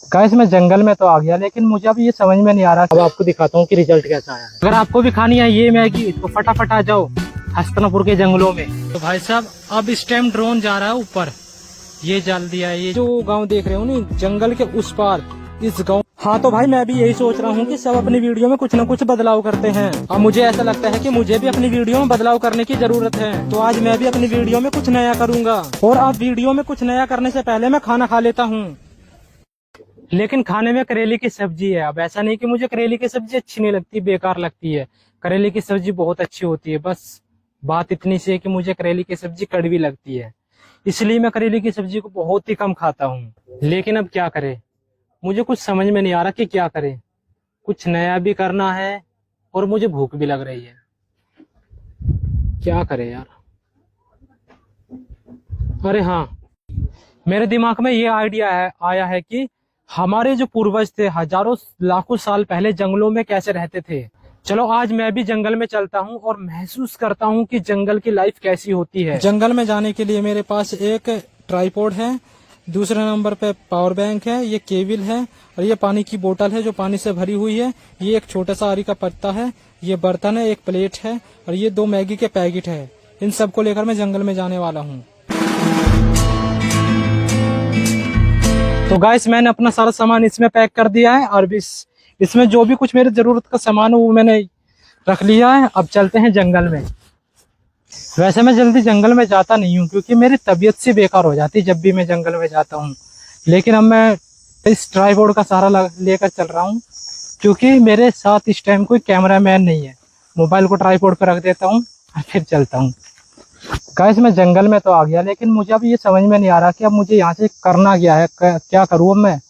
Guys मैं जंगल में तो आ गया, लेकिन मुझे अब ये समझ में नहीं आ रहा। अब आपको दिखाता हूँ कि रिजल्ट कैसा आया है। अगर आपको भी खानी है ये मैगी तो फटाफट आ जाओ हस्तनापुर के जंगलों में। तो भाई साहब अब इस टाइम ड्रोन जा रहा है ऊपर, ये जल दिया है। ये जो गांव देख रहे हो ना जंगल के उस पार, इस गांव। हाँ तो भाई मैं भी यही सोच रहा हूँ कि सब अपनी वीडियो में कुछ ना कुछ बदलाव करते हैं। अब मुझे ऐसा लगता है कि मुझे भी अपनी वीडियो में बदलाव करने की जरूरत है। तो आज मैं भी अपनी वीडियो में कुछ नया करूंगा। और अब वीडियो में कुछ नया करने से पहले मैं खाना खा लेता हूँ। लेकिन खाने में करेले की सब्जी है। अब ऐसा नहीं कि मुझे करेले की सब्जी अच्छी नहीं लगती, बेकार लगती है। करेले की सब्जी बहुत अच्छी होती है, बस बात इतनी सी है कि मुझे करेले की सब्जी कड़वी लगती है, इसलिए मैं करेले की सब्जी को बहुत ही कम खाता हूँ। लेकिन अब क्या करें, मुझे कुछ समझ में नहीं आ रहा कि क्या करें। कुछ नया भी करना है और मुझे भूख भी लग रही है। क्या करें यार। अरे हाँ, मेरे दिमाग में ये आया है कि हमारे जो पूर्वज थे हजारों लाखों साल पहले जंगलों में कैसे रहते थे। चलो आज मैं भी जंगल में चलता हूँ और महसूस करता हूँ कि जंगल की लाइफ कैसी होती है। जंगल में जाने के लिए मेरे पास एक ट्राइपॉड है, दूसरे नंबर पे पावर बैंक है, ये केबल है और ये पानी की बोतल है जो पानी से भरी हुई है। ये एक छोटा सा आरी का पत्ता है, ये बर्तन है, एक प्लेट है और ये 2 मैगी के पैकेट है। इन सबको लेकर मैं जंगल में जाने वाला हूँ। तो गाइस मैंने अपना सारा सामान इसमें पैक कर दिया है और इसमें जो भी कुछ मेरे जरूरत का सामान है वो मैंने रख लिया है। अब चलते हैं जंगल में। वैसे मैं जल्दी जंगल में जाता नहीं हूँ क्योंकि मेरी तबीयत सी बेकार हो जाती है जब भी मैं जंगल में जाता हूँ। लेकिन अब मैं इस ट्राइपॉड का सहारा लेकर चल रहा हूँ क्योंकि मेरे साथ इस टाइम कोई कैमरामैन नहीं है। मोबाइल को ट्राइपॉड पर रख देता हूँ और फिर चलता हूँ। गाइस मैं जंगल में तो आ गया, लेकिन मुझे अब ये समझ में नहीं आ रहा कि अब मुझे यहाँ से करना क्या है, क्या करूँ अब मैं।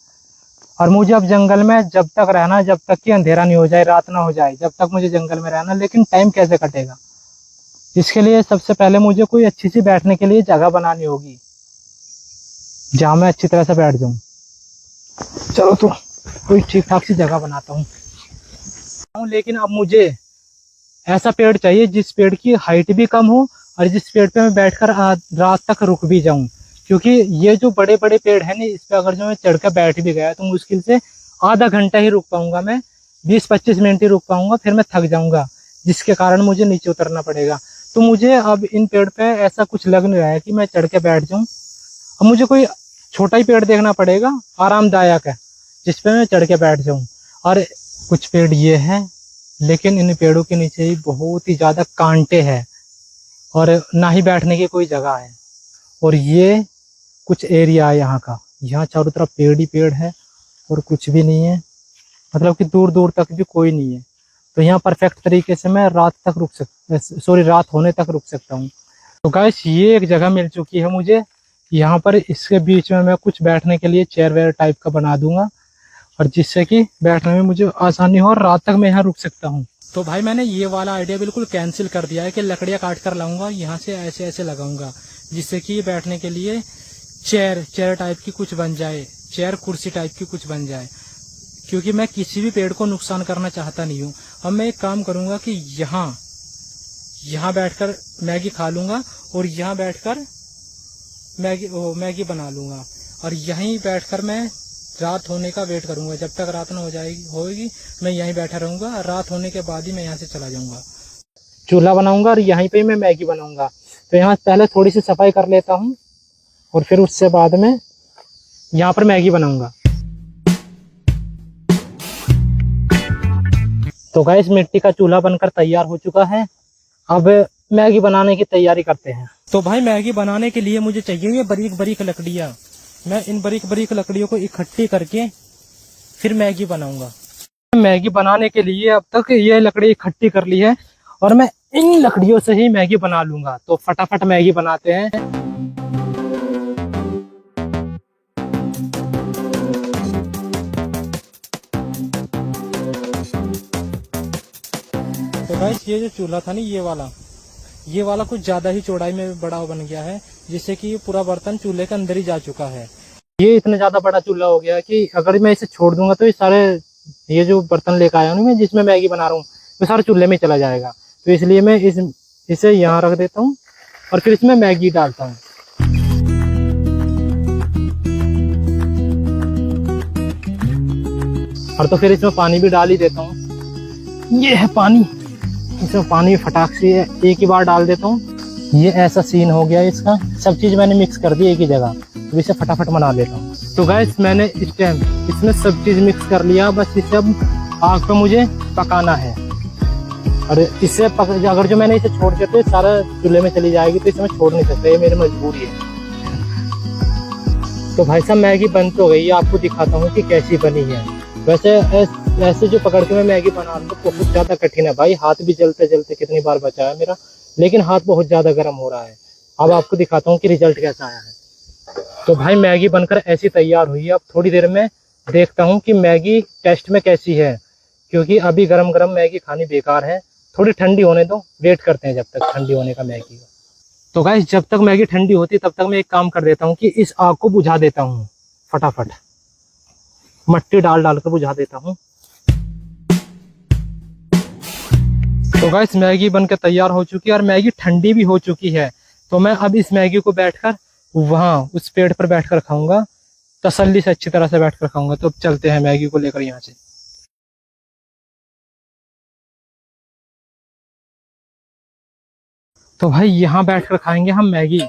और मुझे अब जंगल में जब तक रहना, जब तक कि अंधेरा नहीं हो जाए, रात ना हो जाए, जब तक मुझे जंगल में रहना। लेकिन टाइम कैसे कटेगा, इसके लिए सबसे पहले मुझे कोई अच्छी सी बैठने के लिए जगह बनानी होगी जहाँ मैं अच्छी तरह से बैठ जाऊँ। चलो तो कोई ठीक ठाक सी जगह बनाता हूँ। लेकिन अब मुझे ऐसा पेड़ चाहिए जिस पेड़ की हाइट भी कम हो और जिस पेड़ पे मैं बैठकर रात तक रुक भी जाऊं। क्योंकि ये जो बड़े बड़े पेड़ है ना, इस पे अगर जो मैं चढ़कर बैठ भी गया तो मुश्किल से आधा घंटा ही रुक पाऊंगा मैं, 20-25 मिनट ही रुक पाऊंगा, फिर मैं थक जाऊंगा जिसके कारण मुझे नीचे उतरना पड़ेगा। तो मुझे अब इन पेड़ पे ऐसा कुछ लग नहीं रहा है कि मैं चढ़ के बैठ जाऊं। अब मुझे कोई छोटा ही पेड़ देखना पड़ेगा आरामदायक है जिसपे मैं चढ़ के बैठ जाऊं। और कुछ पेड़ ये है, लेकिन इन पेड़ों के नीचे ही बहुत ही ज्यादा कांटे हैं और ना ही बैठने की कोई जगह है। और ये कुछ एरिया है यहाँ का, यहाँ चारों तरफ पेड़ ही पेड़ है और कुछ भी नहीं है, मतलब कि दूर दूर तक भी कोई नहीं है। तो यहाँ परफेक्ट तरीके से मैं रात होने तक रुक सकता हूँ। तो गाइस ये एक जगह मिल चुकी है मुझे। यहाँ पर इसके बीच में मैं कुछ बैठने के लिए चेयर वेयर टाइप का बना दूंगा और जिससे कि बैठने में मुझे आसानी हो और रात तक मैं यहाँ रुक सकता हूँ। तो भाई मैंने ये वाला आइडिया बिल्कुल कैंसिल कर दिया है कि लकड़ियाँ काट कर लाऊंगा, यहाँ से ऐसे ऐसे लगाऊंगा जिससे कि बैठने के लिए चेयर टाइप की कुछ बन जाए, चेयर कुर्सी टाइप की कुछ बन जाए। क्योंकि मैं किसी भी पेड़ को नुकसान करना चाहता नहीं हूँ। अब मैं एक काम करूंगा कि यहाँ बैठकर मैगी खा लूंगा और यहाँ बैठकर मैगी बना लूंगा और यहीं बैठकर मैं रात होने का वेट करूंगा। जब तक रात ना होगी मैं यहीं बैठा रहूंगा। रात होने के बाद ही मैं यहाँ से चला जाऊंगा। चूल्हा बनाऊंगा और यहीं पे मैं मैगी बनाऊंगा। तो यहाँ पहले थोड़ी सी सफाई कर लेता हूँ और फिर उससे बाद में यहाँ पर मैगी बनाऊंगा। तो गाइस मिट्टी का चूल्हा बनकर तैयार हो चुका है। अब मैगी बनाने की तैयारी करते हैं। तो भाई मैगी बनाने के लिए मुझे चाहिए ये बारीक बारीक लकड़ियाँ। मैं इन बारीक बारीक लकड़ियों को इकट्ठी करके फिर मैगी बनाऊंगा। मैगी बनाने के लिए अब तक ये लकड़ी इकट्ठी कर ली है और मैं इन लकड़ियों से ही मैगी बना लूंगा। तो फटाफट मैगी बनाते हैं। तो गाइस ये जो चूल्हा था ना, ये वाला कुछ ज्यादा ही चौड़ाई में बड़ा बन गया है, जिससे कि पूरा बर्तन चूल्हे के अंदर ही जा चुका है। ये इतना ज्यादा बड़ा चूल्हा हो गया कि अगर मैं इसे छोड़ दूंगा तो ये जो बर्तन लेकर आया हूँ मैं, जिसमें मैगी बना रहा हूँ, वो सारे चूल्हे में चला जाएगा। तो इसलिए मैं इसे यहाँ रख देता हूँ और फिर इसमें मैगी डालता हूँ। और तो फिर इसमें पानी भी डाल ही देता हूँ। ये है पानी, इसमें पानी फटाक से एक ही बार डाल देता हूँ। ये ऐसा सीन हो गया इसका। सब चीज मैंने मिक्स कर दी एक ही जगह, तो इसे फटाफट बना लेता हूँ। तो गाइस मैंने इस टाइम इसमें सब चीज मिक्स कर लिया, बस इसे अब आग पे मुझे पकाना है। और इससे अगर जो मैंने इसे छोड़ दिया तो सारा चूल्हे में चली जाएगी, तो इसे मैं छोड़ नहीं सकता, ये मेरी मजबूरी है। तो भाई साहब मैगी बन तो गई, आपको दिखाता हूँ कि कैसी बनी है। वैसे ऐसे जो पकड़ के मैं मैगी बना रहा हूँ तो बहुत ज्यादा कठिन है भाई, हाथ भी जलते जलते कितनी बार बचा है मेरा, लेकिन हाथ बहुत ज्यादा गर्म हो रहा है। अब आपको दिखाता हूँ कि रिजल्ट कैसा आया है। तो भाई मैगी बनकर ऐसी तैयार हुई है। अब थोड़ी देर में देखता हूँ कि मैगी टेस्ट में कैसी है, क्योंकि अभी गरम गरम मैगी खानी बेकार है। थोड़ी ठंडी होने दो, वेट करते हैं जब तक ठंडी होने का मैगी का। तो गाइस जब तक मैगी ठंडी होती तब तक मैं एक काम कर देता हूँ कि इस आग को बुझा देता हूँ, फटाफट मट्टी डाल डाल कर बुझा देता हूँ। तो गाइस मैगी बनकर तैयार हो चुकी है और मैगी ठंडी भी हो चुकी है। तो मैं अब इस मैगी को बैठकर वहां उस पेड़ पर बैठकर खाऊंगा, तसल्ली से अच्छी तरह से बैठकर खाऊंगा। तो अब चलते हैं मैगी को लेकर यहाँ से। तो भाई यहाँ बैठकर खाएंगे हम मैगी,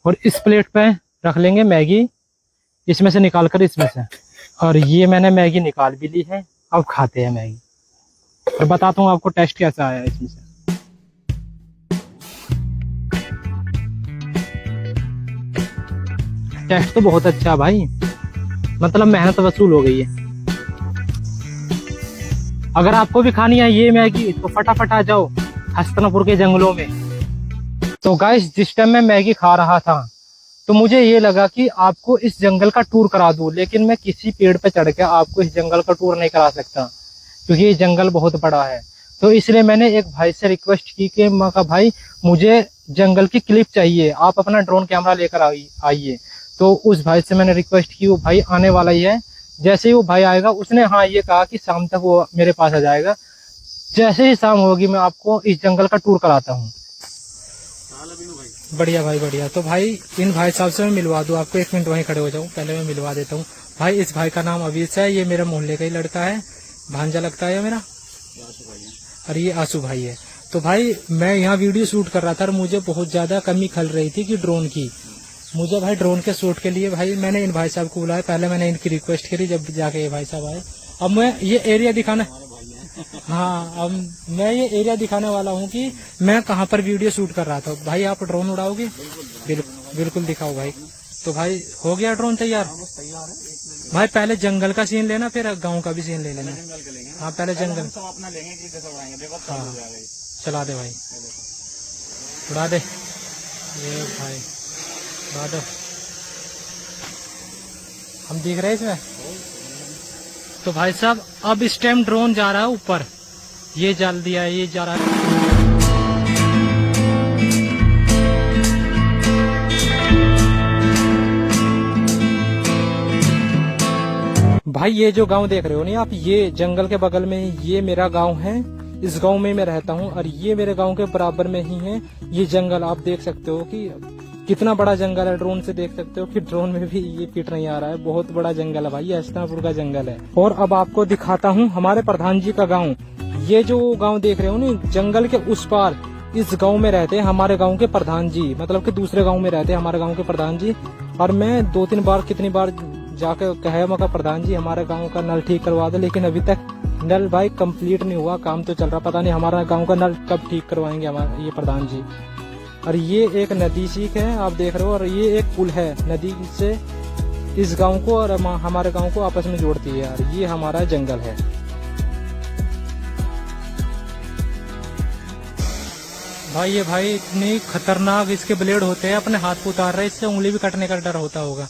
और इस प्लेट पे रख लेंगे मैगी, इसमें से निकाल कर इसमें से। और ये मैंने मैगी निकाल भी ली है, अब खाते हैं मैगी और बताता हूँ आपको टेस्ट कैसा आया इसमें से। टेस्ट तो बहुत अच्छा है भाई, मतलब मेहनत वसूल हो गई है। अगर आपको भी खानी है ये मैगी तो फटाफट आ जाओ हस्तनापुर के जंगलों में। तो गाइस जिस टाइम मैं मैगी खा रहा था तो मुझे ये लगा कि आपको इस जंगल का टूर करा दूं, लेकिन मैं किसी पेड़ पे चढ़ के आपको इस जंगल का टूर नहीं करा सकता, क्योंकि ये जंगल बहुत बड़ा है। तो इसलिए मैंने एक भाई से रिक्वेस्ट की कि मैं कहा भाई मुझे जंगल की क्लिप चाहिए, आप अपना ड्रोन कैमरा लेकर आइए। तो उस भाई से मैंने रिक्वेस्ट की, वो भाई आने वाला ही है। जैसे ही वो भाई आएगा उसने हाँ ये कहा कि शाम तक वो मेरे पास आ जाएगा। जैसे ही शाम होगी मैं आपको इस जंगल का टूर कराता हूँ। बढ़िया भाई बढ़िया। तो भाई इन भाई साहब से मैं मिलवा दूं आपको, 1 मिनट वहीं खड़े हो जाऊं, पहले मैं मिलवा देता हूँ। भाई इस भाई का नाम अवीस है, ये मेरे मोहल्ले का ही लड़का है, भांजा लगता है मेरा, और ये आंसू भाई है। तो भाई मैं यहाँ वीडियो शूट कर रहा था और मुझे बहुत ज्यादा कमी खल रही थी कि ड्रोन की। मुझे भाई ड्रोन के शूट के लिए भाई मैंने इन भाई साहब को बुलाया, पहले मैंने इनकी रिक्वेस्ट करी, जब जाके ये भाई साहब आए। अब मैं ये एरिया दिखाना, हाँ अब मैं ये एरिया दिखाने वाला हूँ कि मैं कहाँ पर वीडियो शूट कर रहा था। भाई आप ड्रोन उड़ाओगे? बिल्कुल दिखाओ भाई। तो भाई हो गया ड्रोन तैयार? भाई पहले जंगल का सीन लेना, फिर गांव का भी सीन ले लेना। हाँ पहले जंगल हाँ चला दे भाई, उड़ा दे ये भाई, उड़ा दो। हम दिख रहे इसमें। तो भाई साहब अब इस टाइम ड्रोन जा रहा है ऊपर, ये जल दिया है, ये जा रहा है। भाई ये जो गांव देख रहे हो नहीं आप, ये जंगल के बगल में ये मेरा गांव है, इस गांव में मैं रहता हूँ, और ये मेरे गांव के बराबर में ही है ये जंगल। आप देख सकते हो कि कितना बड़ा जंगल है, ड्रोन से देख सकते हो कि ड्रोन में भी ये फिट नहीं आ रहा है। बहुत बड़ा जंगल है भाई, हस्तनापुर का जंगल है। और अब आपको दिखाता हूँ हमारे प्रधान जी का गाँव। ये जो गाँव देख रहे हो ना, जंगल के उस पार इस गाँव में रहते हैं हमारे गाँव के प्रधान जी, मतलब कि दूसरे गाँव में रहते हैं हमारे गाँव के प्रधान जी। और मैं 2-3 बार कितनी बार जाके कहे मगर प्रधान जी हमारे गाँव का नल ठीक करवा दो, लेकिन अभी तक नल भाई कंप्लीट नहीं हुआ, काम तो चल रहा, पता नहीं हमारा गांव का नल कब ठीक करवाएंगे हमारे ये प्रधान जी। और ये एक नदी सीख है आप देख रहे हो, और ये एक पुल है नदी से इस गांव को और हमारे गांव को आपस में जोड़ती है यार। ये हमारा जंगल है। भाई ये भाई इतनी खतरनाक इसके ब्लेड होते हैं, अपने हाथ को उतार रहे, इससे उंगली भी कटने का डर होता होगा।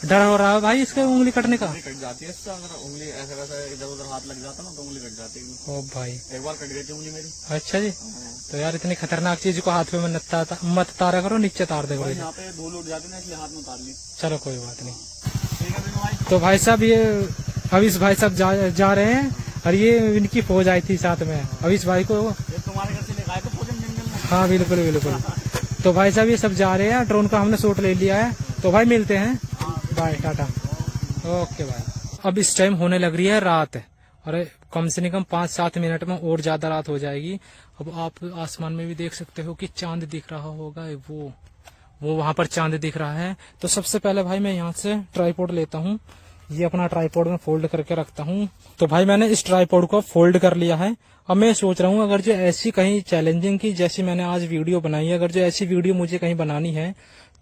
डर हो रहा है भाई इसके उंगली कटने का? कट जाती है इससे, अगर उंगली ऐसे वैसे इधर उधर हाथ लग जाता ना तो उंगली कट जाती है। ओ भाई एक बार कट गई थी उंगली मेरी। अच्छा जी। तो यार इतनी खतरनाक चीज को हाथ में मत तारा करो, नीचे तार दे करो। यहाँ पे धूल उड़ जाती ना इसलिए हाथ में उतार ली। चलो कोई बात नहीं। ठीक है भाई। तो भाई साहब ये अवीस भाई साहब जा रहे हैं, और ये इनकी फौज आई थी साथ में। अवीस भाई को तुम्हारे घर से लेकर आए थे फौज जंगल में। हाँ बिल्कुल। तो भाई साहब ये सब जा रहे हैं, ड्रोन का हमने शॉट ले लिया है। तो भाई मिलते हैं, बाय टाटा, ओके बाय। अब इस टाइम होने लग रही है रात, और कम से कम 5-7 मिनट में और ज्यादा रात हो जाएगी। अब आप आसमान में भी देख सकते हो कि चांद दिख रहा होगा, वो वहां पर चांद दिख रहा है। तो सबसे पहले भाई मैं यहाँ से ट्राइपॉड लेता हूँ, ये अपना ट्राइपॉड में फोल्ड करके रखता हूँ। तो भाई मैंने इस ट्राइपॉड को फोल्ड कर लिया है। अब मैं सोच रहा हूँ अगर जो ऐसी कहीं चैलेंजिंग की जैसी मैंने आज वीडियो बनाई है, अगर जो ऐसी वीडियो मुझे कहीं बनानी है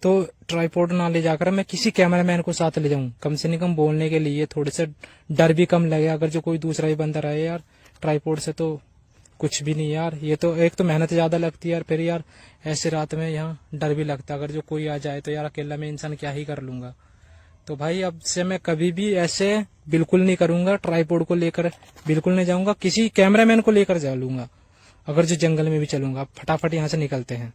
तो ट्राइपॉड ना ले जाकर मैं किसी कैमरामैन को साथ ले जाऊं, कम से कम बोलने के लिए थोड़े से डर भी कम लगे। अगर जो कोई दूसरा ही बंदा रहे यार, ट्राइपॉड से तो कुछ भी नहीं यार। ये तो एक तो मेहनत ज्यादा लगती है यार, फिर यार ऐसे रात में यहाँ डर भी लगता है। अगर जो कोई आ जाए तो यार अकेला में इंसान क्या ही कर लूंगा। तो भाई अब से मैं कभी भी ऐसे बिल्कुल नहीं करूंगा, ट्राइपॉड को लेकर बिल्कुल नहीं जाऊंगा, किसी कैमरामैन को लेकर जा लूंगा अगर जो जंगल में भी चलूंगा। फटाफट यहाँ से निकलते हैं।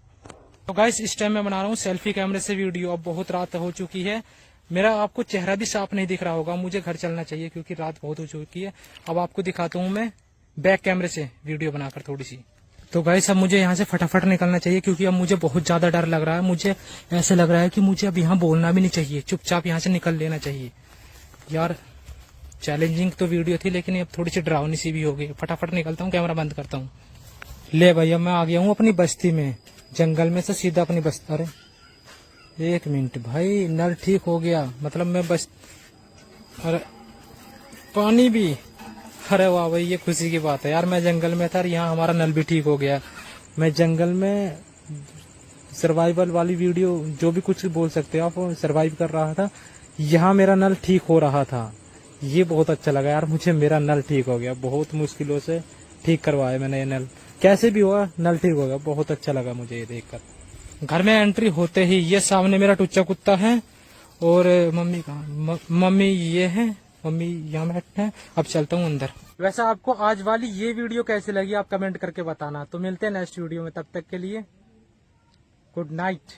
तो गाइस इस टाइम मैं बना रहा हूँ सेल्फी कैमरे से वीडियो। अब बहुत रात हो चुकी है, मेरा आपको चेहरा भी साफ नहीं दिख रहा होगा, मुझे घर चलना चाहिए क्योंकि रात बहुत हो चुकी है। अब आपको दिखाता हूँ मैं बैक कैमरे से वीडियो बनाकर थोड़ी सी। तो गाइस अब मुझे यहाँ से फटाफट निकलना चाहिए क्योंकि अब मुझे बहुत ज्यादा डर लग रहा है। मुझे ऐसे लग रहा है कि मुझे अब यहाँ बोलना भी नहीं चाहिए, चुपचाप यहाँ से निकल लेना चाहिए। यार चैलेंजिंग तो वीडियो थी लेकिन अब थोड़ी सी डरावनी सी भी हो गई। फटाफट निकलता हूँ, कैमरा बंद करता हूँ। ले भैया मैं आ गया हूँ अपनी बस्ती में, जंगल में से सीधा अपनी बस्ती। अरे 1 मिनट भाई, नल ठीक हो गया, मतलब मैं बस। अरे पानी भी, अरे वाह भाई ये खुशी की बात है यार। मैं जंगल में था और यहाँ हमारा नल भी ठीक हो गया। मैं जंगल में सर्वाइवल वाली वीडियो जो भी कुछ बोल सकते हो आप, सर्वाइव कर रहा था, यहाँ मेरा नल ठीक हो रहा था। ये बहुत अच्छा लगा यार मुझे, मेरा नल ठीक हो गया। बहुत मुश्किलों से ठीक करवाया मैंने ये नल, कैसे भी हुआ नल ठीक हो गया। बहुत अच्छा लगा मुझे ये देखकर। घर में एंट्री होते ही ये सामने मेरा टुच्चा कुत्ता है और मम्मी कहाँ, मम्मी ये है, मम्मी यहाँ बैठे हैं। अब चलता हूँ अंदर। वैसे आपको आज वाली ये वीडियो कैसी लगी आप कमेंट करके बताना। तो मिलते हैं नेक्स्ट वीडियो में, तब तक के लिए गुड नाइट।